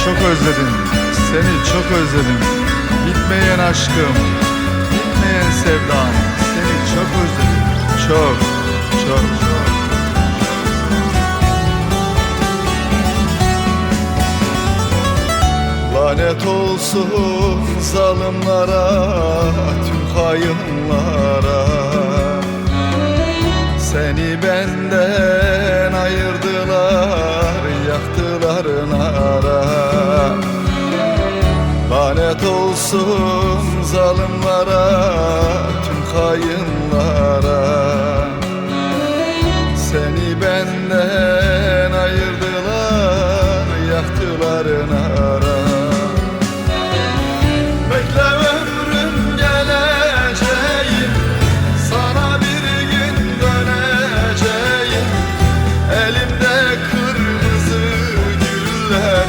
çok özledim, seni çok özledim. Bitmeyen aşkım, bitmeyen sevdam, seni çok özledim. Çok, çok, çok. Lanet olsun zalimlara, tüm hainlara. Seni benden ayırdılar, yaktılar nara. Lanet olsun zalimlara, tüm hainlara. Seni benden ayırdılar, yaktılar nara. Bekle ömrüm geleceğim, sana bir gün döneceğim. Elimde kırmızı güller,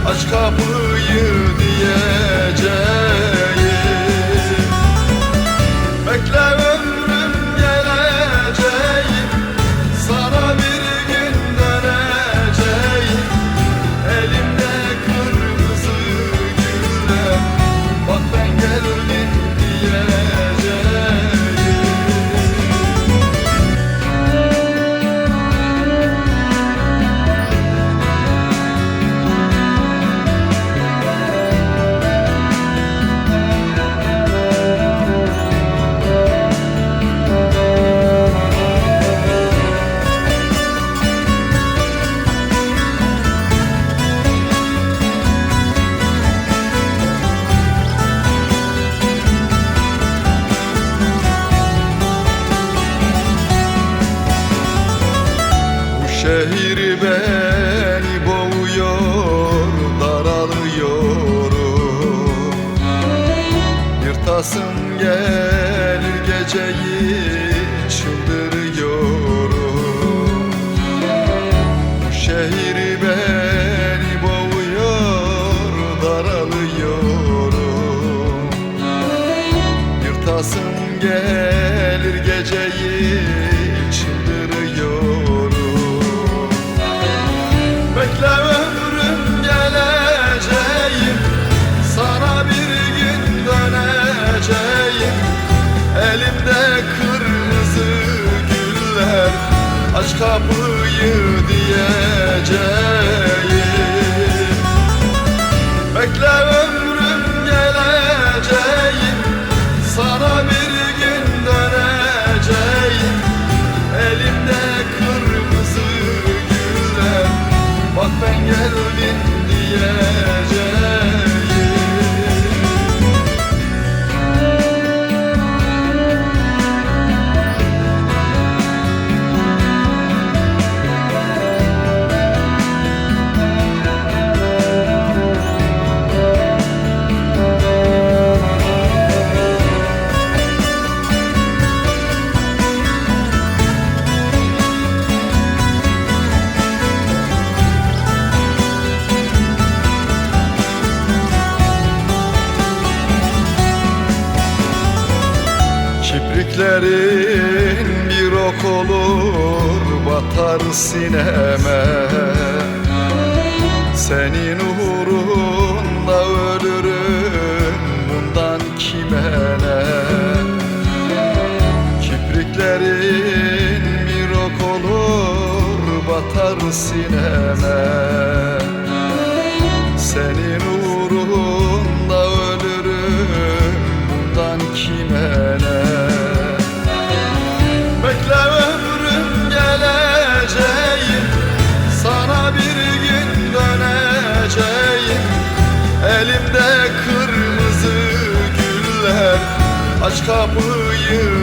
aç kapıyı diyeceğim. Bekle ömrüm geleceğim, sana bir gün döneceğim. Elimde kırmızı güller, bak ben geldim diyeceğim. Şehir beni boğuyor, daralıyorum. Yırtasım gel geceyi, çıldırıyorum. Şehir beni boğuyor, daralıyorum. Yırtasım gelir geceyi, çıldırıyorum. Bekle ömrüm geleceğim, sana bir gün döneceğim. Elimde kırmızı güller, aç kapıyı diyeceğim. Bekle ömrüm geleceğim, sana bir gün döneceğim. Elimde kırmızı güller, bak ben geldim diyeceğim. Kipriklerin bir ok olur, batar sineme. Senin uğrunda ölürüm, bundan kime ne? Kipriklerin bir ok olur, batar sineme. Senin uğrunda ölürüm, bundan kime ne? Bekle ömrüm geleceğim, sana bir gün döneceğim. Elimde kırmızı güller, aç kapıyı